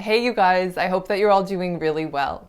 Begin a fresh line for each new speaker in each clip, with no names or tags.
Hey you guys, I hope that you're all doing really well.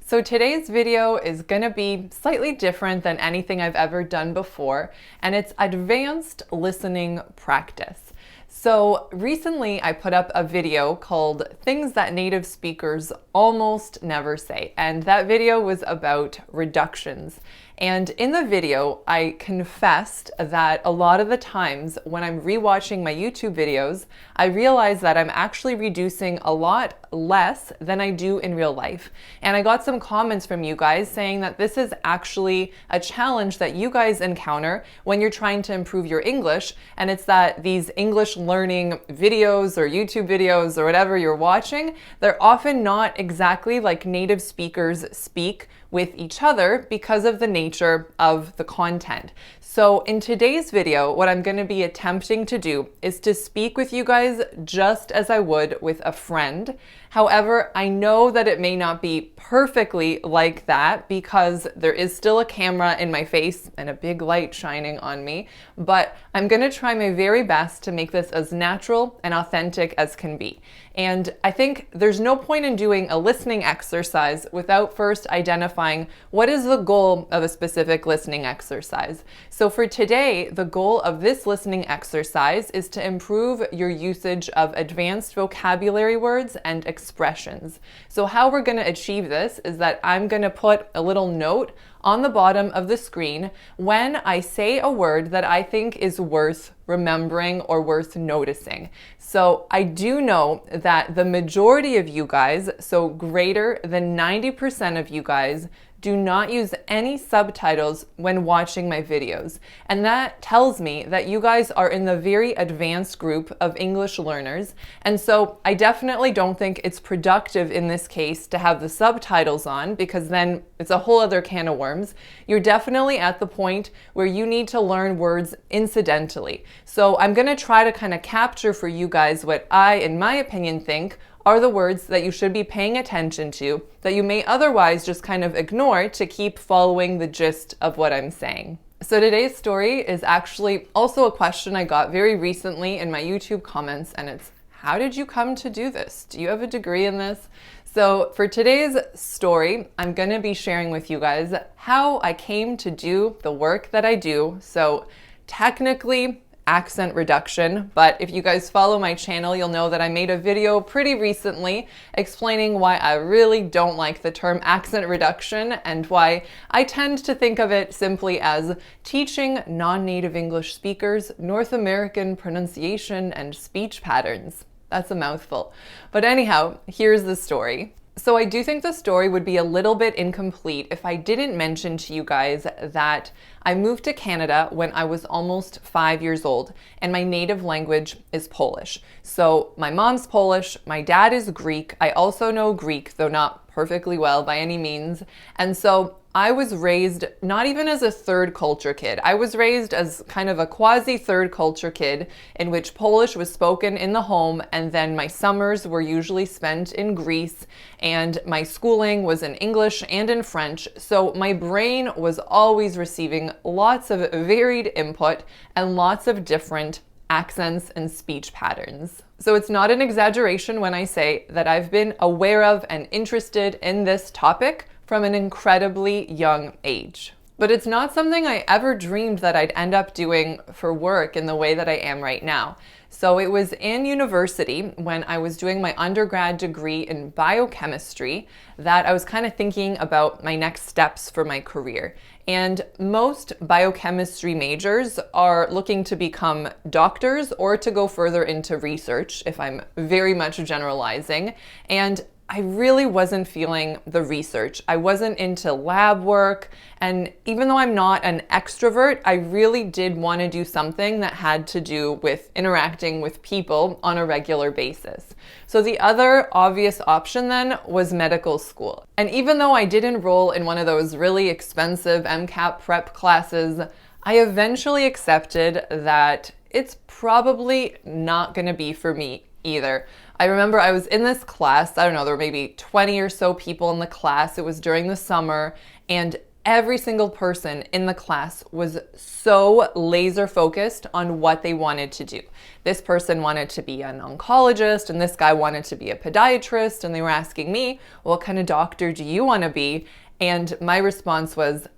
So today's video is gonna be slightly different than anything I've ever done before, and it's advanced listening practice. So recently I put up a video called Things That Native Speakers Almost Never Say, and that video was about reductions. And in the video, I confessed that a lot of the times when I'm rewatching my YouTube videos, I realize that I'm actually reducing a lot less than I do in real life. And I got some comments from you guys saying that this is actually a challenge that you guys encounter when you're trying to improve your English. And it's that these English learning videos or YouTube videos or whatever you're watching, they're often not exactly like native speakers speak with each other because of the nature of the content. So in today's video, what I'm going to be attempting to do is to speak with you guys just as I would with a friend. However, I know that it may not be perfectly like that because there is still a camera in my face and a big light shining on me, but I'm going to try my very best to make this as natural and authentic as can be. And I think there's no point in doing a listening exercise without first identifying what is the goal of a specific listening exercise. So for today, the goal of this listening exercise is to improve your usage of advanced vocabulary words and expressions. So how we're going to achieve this is that I'm going to put a little note on the bottom of the screen when I say a word that I think is worth remembering or worth noticing. So I do know that the majority of you guys, so greater than 90% of you guys, do not use any subtitles when watching my videos. And that tells me that you guys are in the very advanced group of English learners. And so I definitely don't think it's productive in this case to have the subtitles on because then it's a whole other can of worms. You're definitely at the point where you need to learn words incidentally. So I'm gonna try to kind of capture for you guys what I, in my opinion, think are the words that you should be paying attention to that you may otherwise just kind of ignore to keep following the gist of what I'm saying. So today's story is actually also a question I got very recently in my YouTube comments, and it's, how did you come to do this? Do you have a degree in this? So for today's story, I'm going to be sharing with you guys how I came to do the work that I do. So technically, accent reduction, but if you guys follow my channel, you'll know that I made a video pretty recently explaining why I really don't like the term accent reduction and why I tend to think of it simply as teaching non-native English speakers North American pronunciation and speech patterns. That's a mouthful. But anyhow, here's the story. So I do think the story would be a little bit incomplete if I didn't mention to you guys that I moved to Canada when I was almost 5 years old, and my native language is Polish. So my mom's Polish, my dad is Greek. I also know Greek, though not perfectly well by any means. And so I was raised not even as a third culture kid. I was raised as kind of a quasi third culture kid in which Polish was spoken in the home, and then my summers were usually spent in Greece, and my schooling was in English and in French. So my brain was always receiving lots of varied input and lots of different accents and speech patterns. So it's not an exaggeration when I say that I've been aware of and interested in this topic from an incredibly young age. But it's not something I ever dreamed that I'd end up doing for work in the way that I am right now. So it was in university when I was doing my undergrad degree in biochemistry that I was kind of thinking about my next steps for my career. And most biochemistry majors are looking to become doctors or to go further into research, if I'm very much generalizing. And I really wasn't feeling the research. I wasn't into lab work, and even though I'm not an extrovert, I really did want to do something that had to do with interacting with people on a regular basis. So the other obvious option then was medical school. And even though I did enroll in one of those really expensive MCAT prep classes, I eventually accepted that it's probably not going to be for me either. I remember I was in this class, I don't know, there were maybe 20 or so people in the class. It was during the summer, and every single person in the class was so laser focused on what they wanted to do. This person wanted to be an oncologist, and this guy wanted to be a podiatrist, and they were asking me, what kind of doctor do you want to be? And my response was,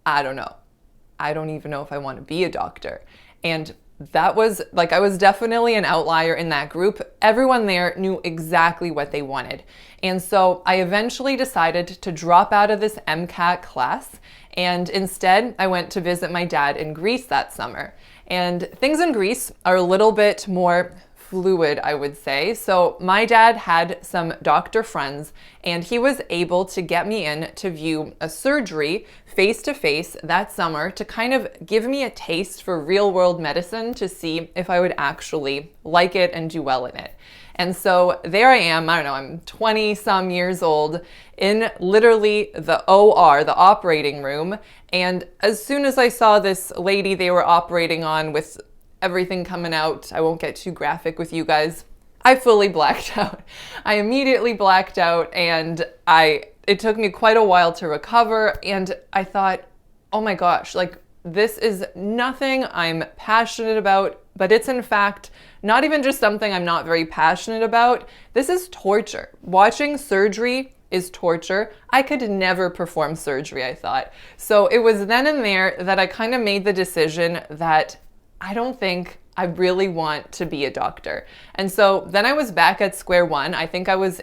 I don't know. I don't even know if I want to be a doctor. And that was like, I was definitely an outlier in that group. Everyone there knew exactly what they wanted. And so I eventually decided to drop out of this MCAT class. And instead, I went to visit my dad in Greece that summer. And things in Greece are a little bit more fluid, I would say. So my dad had some doctor friends, and he was able to get me in to view a surgery face to face that summer to kind of give me a taste for real world medicine to see if I would actually like it and do well in it. And so there I am, I don't know, I'm 20 some years old in literally the OR, the operating room. And as soon as I saw this lady they were operating on with everything coming out, I won't get too graphic with you guys, I fully blacked out. I immediately blacked out, and it took me quite a while to recover, and I thought, oh my gosh, like this is nothing I'm passionate about, but it's in fact not even just something I'm not very passionate about. This is torture. Watching surgery is torture. I could never perform surgery, I thought. So it was then and there that I kind of made the decision that I don't think I really want to be a doctor. And so then I was back at square one. I think I was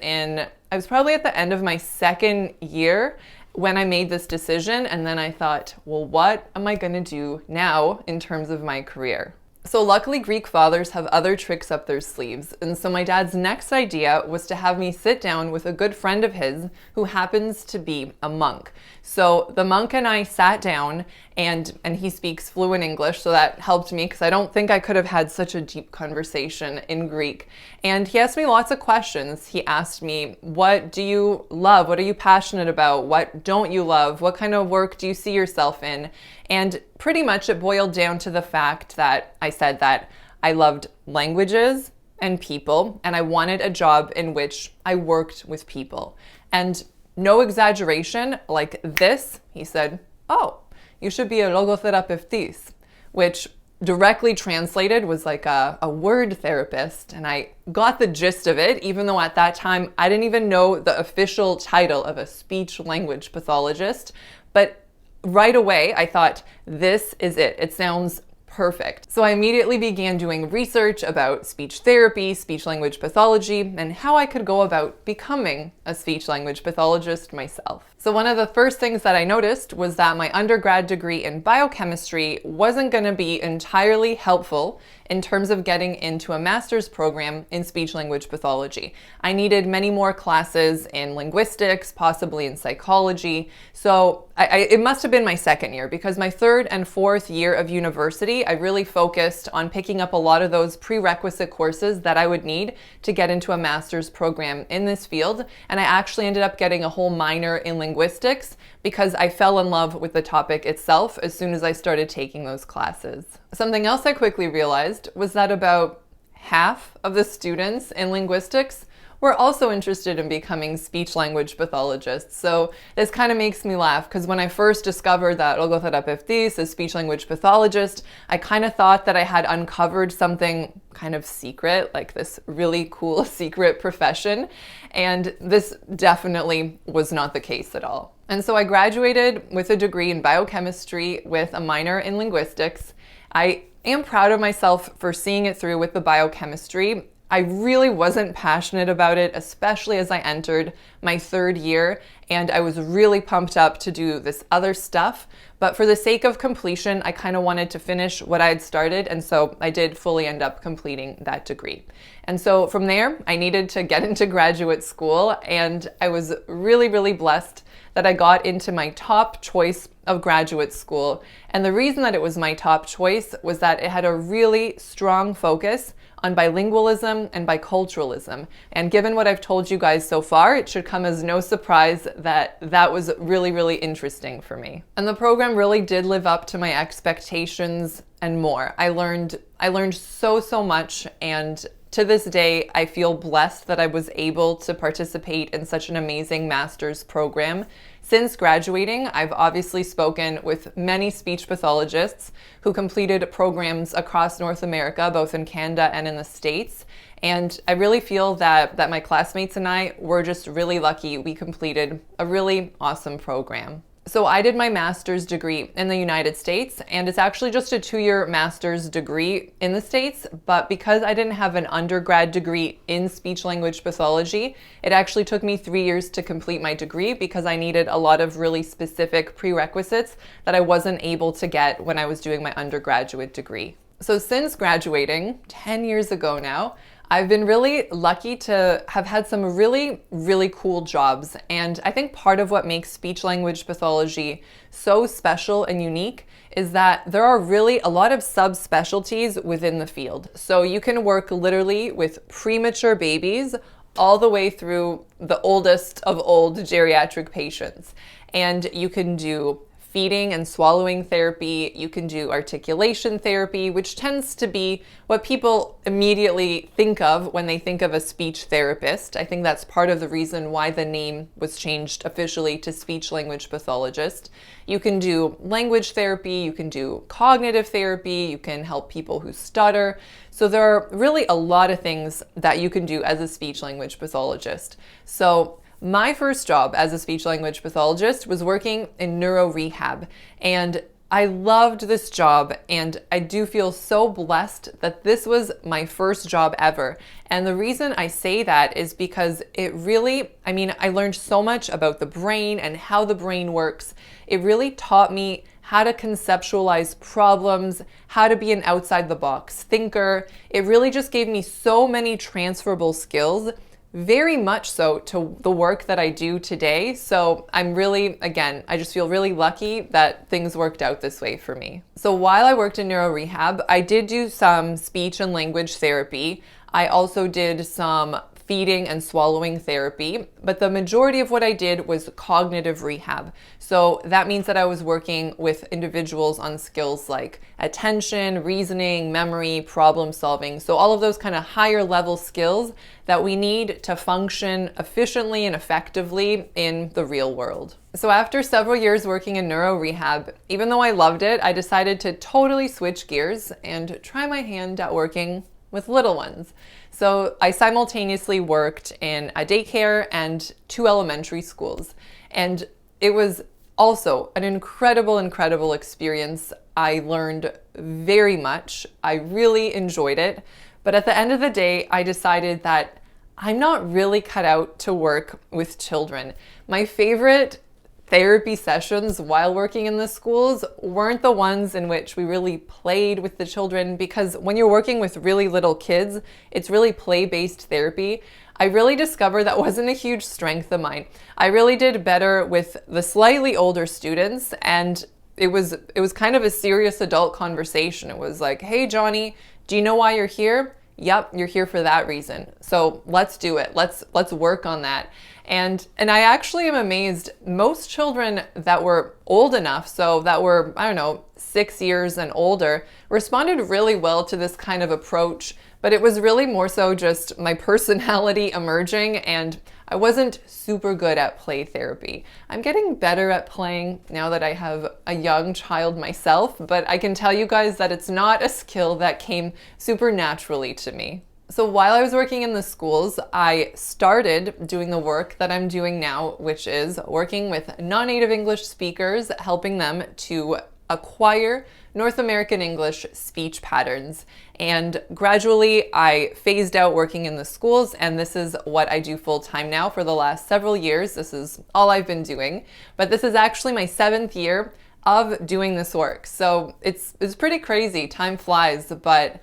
probably at the end of my second year when I made this decision. And then I thought, well, what am I gonna do now in terms of my career? So luckily Greek fathers have other tricks up their sleeves. And so my dad's next idea was to have me sit down with a good friend of his who happens to be a monk. So the monk and I sat down, and he speaks fluent English, so that helped me because I don't think I could have had such a deep conversation in Greek. And he asked me lots of questions. He asked me, what do you love? What are you passionate about? What don't you love? What kind of work do you see yourself in? And pretty much it boiled down to the fact that I said that I loved languages and people, and I wanted a job in which I worked with people. And no exaggeration, like this, he said, oh, you should be a logotherapeutis, which directly translated was like a word therapist. And I got the gist of it, even though at that time I didn't even know the official title of a speech language pathologist. But right away, I thought, this is it. It sounds perfect. So I immediately began doing research about speech therapy, speech language pathology, and how I could go about becoming a speech language pathologist myself. So one of the first things that I noticed was that my undergrad degree in biochemistry wasn't going to be entirely helpful in terms of getting into a master's program in speech language pathology. I needed many more classes in linguistics, possibly in psychology. So it must have been my second year, because my third and fourth year of university, I really focused on picking up a lot of those prerequisite courses that I would need to get into a master's program in this field. And I actually ended up getting a whole minor in linguistics because I fell in love with the topic itself as soon as I started taking those classes. Something else I quickly realized was that about half of the students in linguistics were also interested in becoming speech language pathologists. So this kind of makes me laugh, because when I first discovered that logotherapeutis is speech language pathologist, I kind of thought that I had uncovered something kind of secret, like this really cool secret profession. And this definitely was not the case at all. And so I graduated with a degree in biochemistry with a minor in linguistics. I am proud of myself for seeing it through with the biochemistry. I really wasn't passionate about it, especially as I entered my third year, and I was really pumped up to do this other stuff. But for the sake of completion, I kind of wanted to finish what I had started, and so I did fully end up completing that degree. And so from there, I needed to get into graduate school, and I was really, really blessed that I got into my top choice of graduate school. And the reason that it was my top choice was that it had a really strong focus on bilingualism and biculturalism. And given what I've told you guys so far, it should come as no surprise that that was really, really interesting for me. And the program really did live up to my expectations and more. I learned so much, and to this day, I feel blessed that I was able to participate in such an amazing master's program. Since graduating, I've obviously spoken with many speech pathologists who completed programs across North America, both in Canada and in the States. And I really feel that my classmates and I were just really lucky we completed a really awesome program. So I did my master's degree in the United States, and it's actually just a 2-year master's degree in the States, but because I didn't have an undergrad degree in speech-language pathology, it actually took me 3 years to complete my degree because I needed a lot of really specific prerequisites that I wasn't able to get when I was doing my undergraduate degree. So since graduating 10 years ago now, I've been really lucky to have had some really, really cool jobs. And I think part of what makes speech-language pathology so special and unique is that there are really a lot of subspecialties within the field. So you can work literally with premature babies all the way through the oldest of old geriatric patients. And you can do feeding and swallowing therapy, you can do articulation therapy, which tends to be what people immediately think of when they think of a speech therapist. I think that's part of the reason why the name was changed officially to speech-language pathologist. You can do language therapy, you can do cognitive therapy, you can help people who stutter. So there are really a lot of things that you can do as a speech-language pathologist. So my first job as a speech-language pathologist was working in Neuro Rehab, and I loved this job, and I do feel so blessed that this was my first job ever. And the reason I say that is because it really, I learned so much about the brain and how the brain works. It really taught me how to conceptualize problems, how to be an outside-the-box thinker. It really just gave me so many transferable skills, very much so to the work that I do today. So I'm really, again, I just feel really lucky that things worked out this way for me. So while I worked in Neuro Rehab, I did do some speech and language therapy. I also did some feeding and swallowing therapy, but the majority of what I did was cognitive rehab. So that means that I was working with individuals on skills like attention, reasoning, memory, problem solving. So all of those kind of higher level skills that we need to function efficiently and effectively in the real world. So after several years working in neuro rehab, even though I loved it, I decided to totally switch gears and try my hand at working with little ones. So I simultaneously worked in a daycare and 2 elementary schools. And it was also an incredible experience. I learned very much. I really enjoyed it. But at the end of the day, I decided that I'm not really cut out to work with children. My favorite therapy sessions while working in the schools weren't the ones in which we really played with the children, because when you're working with really little kids, it's really play-based therapy. I really discovered that wasn't a huge strength of mine. I really did better with the slightly older students, and it was kind of a serious adult conversation. It was like, hey Johnny, do you know why you're here? Yep, you're here for that reason. So let's do it. Let's work on that. And I actually am amazed. Most children that were old enough, so that were, 6 years and older, responded really well to this kind of approach, but it was really more so just my personality emerging, and I wasn't super good at play therapy. I'm getting better at playing now that I have a young child myself, but I can tell you guys that it's not a skill that came super naturally to me. So while I was working in the schools, I started doing the work that I'm doing now, which is working with non-native English speakers, helping them to acquire North American English speech patterns. And gradually I phased out working in the schools, and this is what I do full time now for the last several years. This is all I've been doing, but this is actually my 7th year of doing this work. So it's pretty crazy. Time flies, but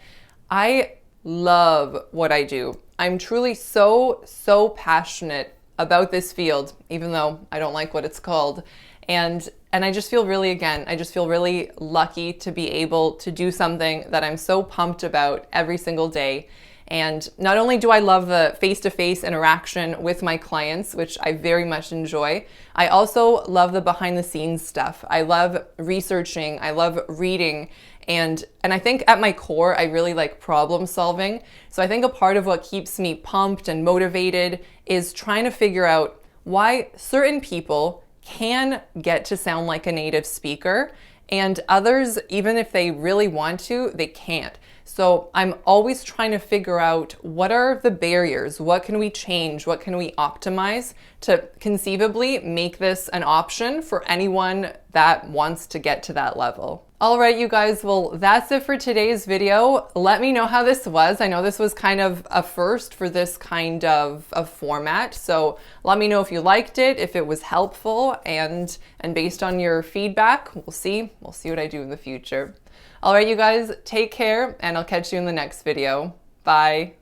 I love what I do. I'm truly so passionate about this field, even though I don't like what it's called. And I just feel really lucky to be able to do something that I'm so pumped about every single day. And not only do I love the face-to-face interaction with my clients, which I very much enjoy, I also love the behind-the-scenes stuff. I love researching, I love reading, And I think at my core, I really like problem solving. So I think a part of what keeps me pumped and motivated is trying to figure out why certain people can get to sound like a native speaker and others, even if they really want to, they can't. So I'm always trying to figure out what are the barriers, what can we change, what can we optimize to conceivably make this an option for anyone that wants to get to that level. All right, you guys, well, that's it for today's video. Let me know how this was. I know this was kind of a first for this kind of format. So let me know if you liked it, if it was helpful, and based on your feedback, we'll see what I do in the future. All right, you guys, take care, and I'll catch you in the next video. Bye.